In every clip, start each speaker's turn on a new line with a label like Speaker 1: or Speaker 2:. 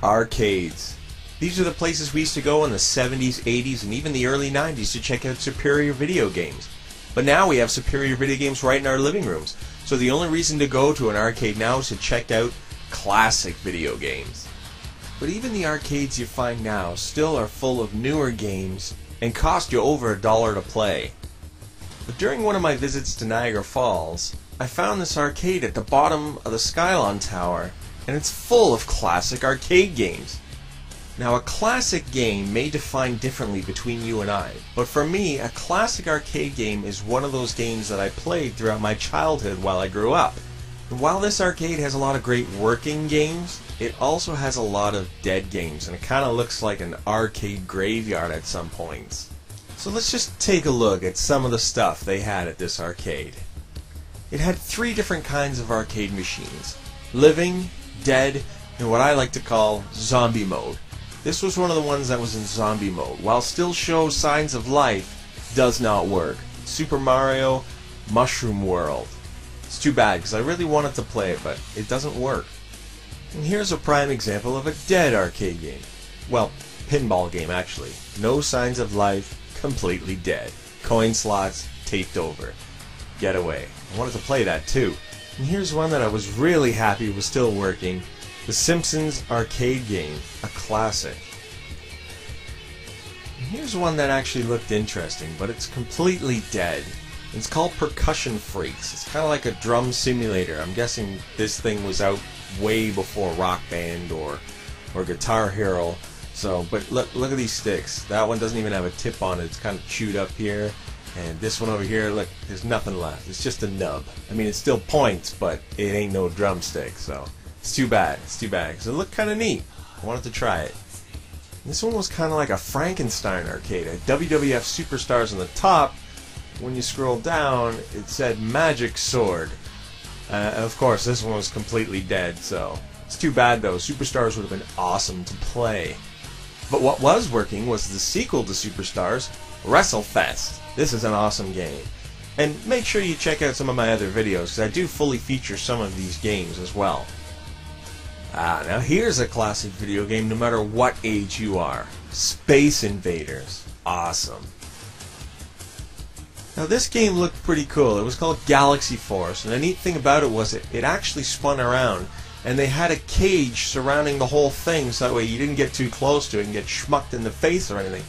Speaker 1: Arcades. These are the places we used to go in the 70s, 80s, and even the early 90s to check out superior video games. But now we have superior video games right in our living rooms. So the only reason to go to an arcade now is to check out classic video games. But even the arcades you find now still are full of newer games and cost you over $1 to play. But during one of my visits to Niagara Falls, I found this arcade at the bottom of the Skylon Tower, and it's full of classic arcade games. Now, a classic game may define differently between you and I, but for me, a classic arcade game is one of those games that I played throughout my childhood while I grew up. And while this arcade has a lot of great working games, it also has a lot of dead games, and it kind of looks like an arcade graveyard at some points. So let's just take a look at some of the stuff they had at this arcade. It had 3 different kinds of arcade machines: living, dead, and what I like to call zombie mode. This was one of the ones that was in zombie mode. While still shows signs of life, does not work. Super Mario Mushroom World. It's too bad because I really wanted to play it, but it doesn't work. And here's a prime example of a dead arcade game. Well, pinball game actually. No signs of life, completely dead. Coin slots taped over. Get away. I wanted to play that too. And here's one that I was really happy was still working. The Simpsons arcade game, a classic. And here's one that actually looked interesting, but it's completely dead. It's called Percussion Freaks. It's kind of like a drum simulator. I'm guessing this thing was out way before Rock Band or Guitar Hero. So, but look at these sticks. That one doesn't even have a tip on it. It's kind of chewed up here. And this one over here, look, there's nothing left. It's just a nub. I mean, it still points, but it ain't no drumstick, so it's too bad. It's too bad, because it looked kind of neat. I wanted to try it. This one was kind of like a Frankenstein arcade. It had WWF Superstars on the top. When you scroll down, it said Magic Sword. Of course, this one was completely dead, so it's too bad, though. Superstars would have been awesome to play. But what was working was the sequel to Superstars, WrestleFest. This is an awesome game. And make sure you check out some of my other videos, because I do fully feature some of these games as well. Now here's a classic video game no matter what age you are. Space Invaders. Awesome. Now this game looked pretty cool. It was called Galaxy Force, and the neat thing about it was it actually spun around, and they had a cage surrounding the whole thing so that way you didn't get too close to it and get schmucked in the face or anything.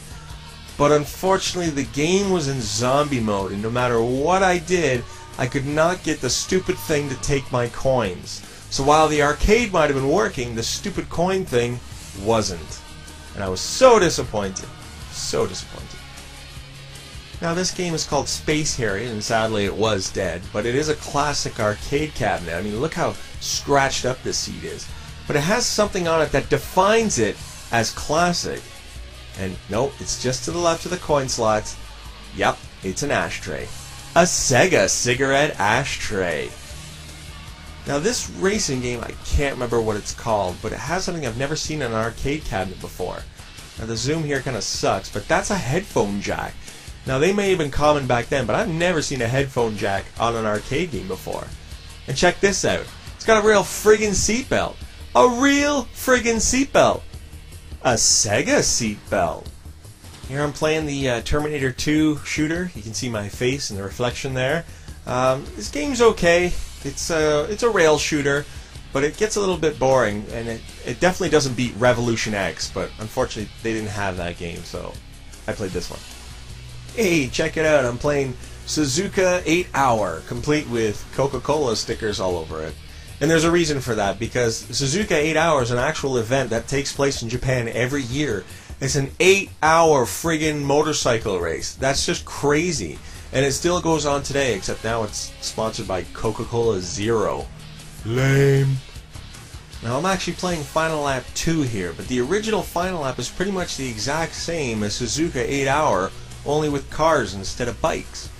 Speaker 1: But unfortunately the game was in zombie mode, and no matter what I did, I could not get the stupid thing to take my coins. So while the arcade might have been working, the stupid coin thing wasn't. And I was so disappointed. So disappointed. Now this game is called Space Harrier, and sadly it was dead, but it is a classic arcade cabinet. I mean, look how scratched up this seat is. But it has something on it that defines it as classic. And nope, it's just to the left of the coin slots. Yep, it's an ashtray. A Sega cigarette ashtray. Now this racing game, I can't remember what it's called, but it has something I've never seen in an arcade cabinet before. Now the zoom here kind of sucks, but that's a headphone jack. Now they may have been common back then, but I've never seen a headphone jack on an arcade game before. And check this out. It's got a real friggin' seatbelt. A real friggin' seatbelt. A Sega seatbelt. Here I'm playing the Terminator 2 shooter. You can see my face and the reflection there. This game's okay. It's a rail shooter, but it gets a little bit boring, and it definitely doesn't beat Revolution X, but unfortunately they didn't have that game, so I played this one. Hey, check it out. I'm playing Suzuka 8 Hour, complete with Coca-Cola stickers all over it. And there's a reason for that, because Suzuka 8 Hour is an actual event that takes place in Japan every year. It's an 8-hour friggin' motorcycle race. That's just crazy. And it still goes on today, except now it's sponsored by Coca-Cola Zero. Lame. Now I'm actually playing Final Lap 2 here, but the original Final Lap is pretty much the exact same as Suzuka 8 Hour, only with cars instead of bikes.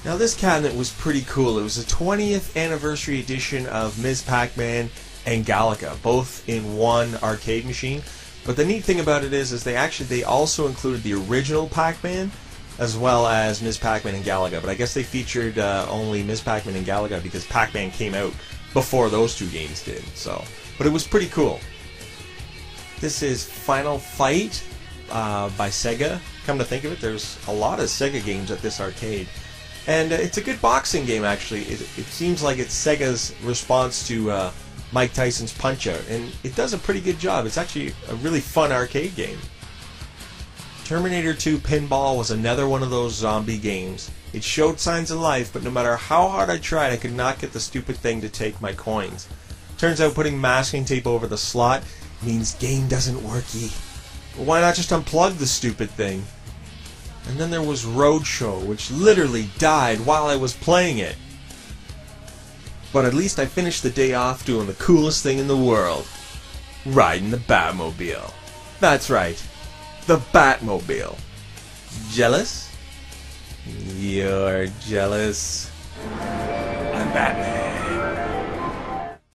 Speaker 1: Now this cabinet was pretty cool. It was the 20th anniversary edition of Ms. Pac-Man and Galaga, both in one arcade machine. But the neat thing about it is they also included the original Pac-Man as well as Ms. Pac-Man and Galaga. But I guess they featured only Ms. Pac-Man and Galaga because Pac-Man came out before those two games did. But it was pretty cool. This is Final Fight by Sega. Come to think of it, there's a lot of Sega games at this arcade. And it's a good boxing game, actually. It seems like it's Sega's response to Mike Tyson's Punch-Out, and it does a pretty good job. It's actually a really fun arcade game. Terminator 2 Pinball was another one of those zombie games. It showed signs of life, but no matter how hard I tried, I could not get the stupid thing to take my coins. Turns out putting masking tape over the slot means game doesn't worky. But why not just unplug the stupid thing? And then there was Roadshow, which literally died while I was playing it. But at least I finished the day off doing the coolest thing in the world. Riding the Batmobile. That's right. The Batmobile. Jealous? You're jealous. I'm Batman.